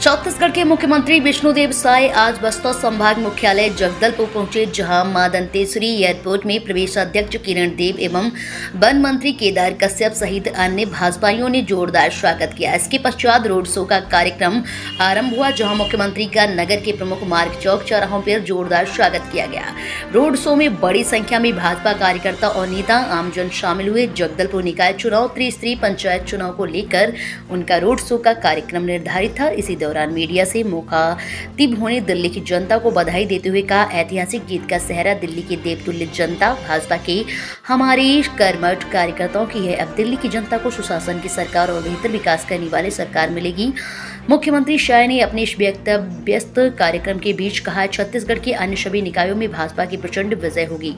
छत्तीसगढ़ के मुख्यमंत्री विष्णुदेव साय आज बस्तर संभाग मुख्यालय जगदलपुर पहुंचे, जहां मां दंतेश्वरी एयरपोर्ट में प्रदेशाध्यक्ष किरण देव एवं वन मंत्री केदार कश्यप सहित अन्य भाजपाइयों ने जोरदार स्वागत किया। इसके पश्चात रोड शो का कार्यक्रम आरंभ हुआ, जहां मुख्यमंत्री का नगर के प्रमुख मार्ग चौक चौराहों पर जोरदार स्वागत किया गया। रोड शो में बड़ी संख्या में भाजपा कार्यकर्ता और नेता आमजन शामिल हुए। जगदलपुर निकाय चुनाव, त्रिस्तरीय पंचायत चुनाव को लेकर उनका रोड शो का कार्यक्रम निर्धारित था। इसी दौरान मीडिया से मुखातिब होने दिल्ली की जनता को बधाई देते हुए कहा, ऐतिहासिक जीत का सेहरा दिल्ली की देवतुल्य जनता भाजपा के हमारे कर्मठ कार्यकर्ताओं की है। अब दिल्ली की जनता को सुशासन की सरकार और बेहतर विकास करने वाली सरकार मिलेगी। मुख्यमंत्री शाह ने अपने इस व्यस्त कार्यक्रम के बीच कहा, छत्तीसगढ़ के अन्य सभी निकायों में भाजपा की प्रचंड विजय होगी।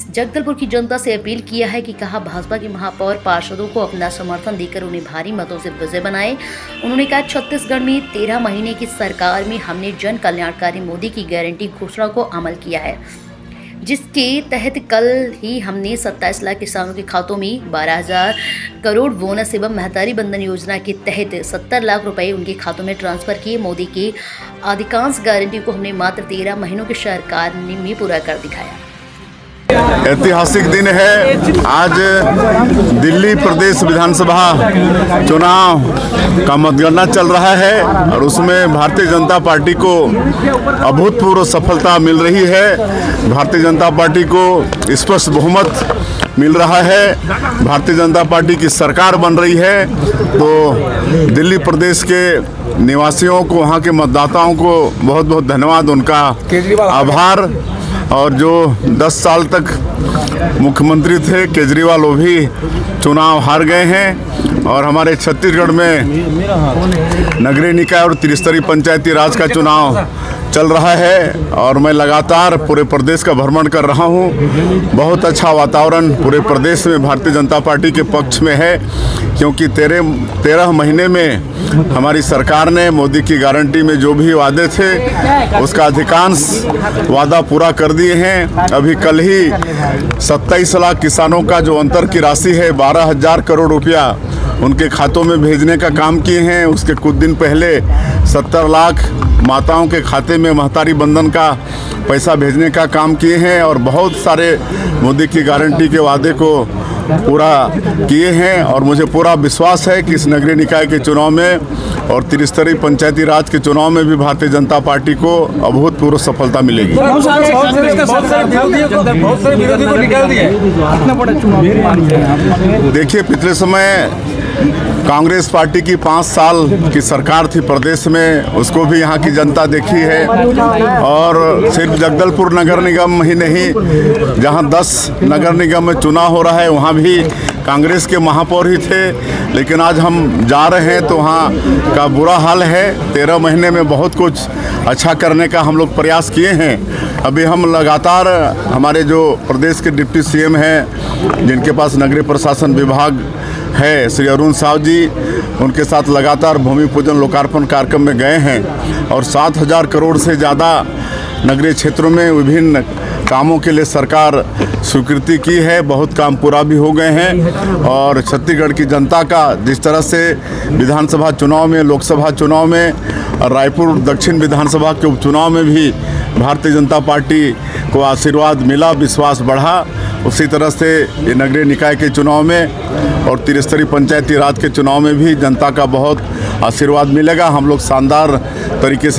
जगदलपुर की जनता से अपील किया है कि कहा, भाजपा के महापौर पार्षदों को अपना समर्थन देकर उन्हें भारी मतों से विजय बनाए। उन्होंने कहा, छत्तीसगढ़ में 13 महीने की सरकार में हमने जन कल्याणकारी मोदी की गारंटी घोषणा को अमल किया है, जिसके तहत कल ही हमने 27 लाख किसानों के खातों में 12,000 करोड़ बोनस एवं महतारी बंधन योजना के तहत 70 लाख रुपए उनके खातों में ट्रांसफर किए। मोदी की अधिकांश गारंटी को हमने मात्र 13 महीनों की सरकार में पूरा कर दिखाया। ऐतिहासिक दिन है। आज दिल्ली प्रदेश विधानसभा चुनाव का मतगणना चल रहा है और उसमें भारतीय जनता पार्टी को अभूतपूर्व सफलता मिल रही है। भारतीय जनता पार्टी को स्पष्ट बहुमत मिल रहा है। भारतीय जनता पार्टी की सरकार बन रही है। तो दिल्ली प्रदेश के निवासियों को, वहाँ के मतदाताओं को बहुत बहुत धन्यवाद, उनका आभार। और जो 10 साल तक मुख्यमंत्री थे केजरीवाल, वो भी चुनाव हार गए हैं। और हमारे छत्तीसगढ़ में नगरीय निकाय और त्रिस्तरीय पंचायती राज का चुनाव चल रहा है और मैं लगातार पूरे प्रदेश का भ्रमण कर रहा हूँ। बहुत अच्छा वातावरण पूरे प्रदेश में भारतीय जनता पार्टी के पक्ष में है, क्योंकि 13 महीने में हमारी सरकार ने मोदी की गारंटी में जो भी वादे थे उसका अधिकांश वादा पूरा कर दिए हैं। अभी कल ही 27 लाख किसानों का जो अंतर की राशि है 12,000 करोड़ रुपया उनके खातों में भेजने का काम किए हैं। उसके कुछ दिन पहले 70 लाख माताओं के खाते में महतारी बंधन का पैसा भेजने का काम किए हैं और बहुत सारे मोदी की गारंटी के वादे को पूरा किए हैं। और मुझे पूरा विश्वास है कि इस नगरीय निकाय के चुनाव में और त्रिस्तरीय पंचायती राज के चुनाव में भी भारतीय जनता पार्टी को अभूतपूर्व सफलता मिलेगी। देखिए, पिछले समय कांग्रेस पार्टी की 5 साल की सरकार थी प्रदेश में, उसको भी यहाँ की जनता देखी है। और सिर्फ जगदलपुर नगर निगम ही नहीं, जहाँ 10 नगर निगम में चुनाव हो रहा है वहाँ भी कांग्रेस के महापौर ही थे। लेकिन आज हम जा रहे हैं तो वहाँ का बुरा हाल है। 13 महीने में बहुत कुछ अच्छा करने का हम लोग प्रयास किए हैं। अभी हम लगातार, हमारे जो प्रदेश के डिप्टी सीएम हैं जिनके पास नगरीय प्रशासन विभाग है, श्री अरुण साव जी, उनके साथ लगातार भूमि पूजन लोकार्पण कार्यक्रम में गए हैं और 7,000 करोड़ से ज़्यादा नगरीय क्षेत्रों में विभिन्न कामों के लिए सरकार स्वीकृति की है। बहुत काम पूरा भी हो गए हैं। और छत्तीसगढ़ की जनता का जिस तरह से विधानसभा चुनाव में, लोकसभा चुनाव में और रायपुर दक्षिण विधानसभा के उपचुनाव में भी भारतीय जनता पार्टी को आशीर्वाद मिला, विश्वास बढ़ा, उसी तरह से ये नगरीय निकाय के चुनाव में और त्रिस्तरीय पंचायती राज के चुनाव में भी जनता का बहुत आशीर्वाद मिलेगा। हम लोग शानदार तरीके से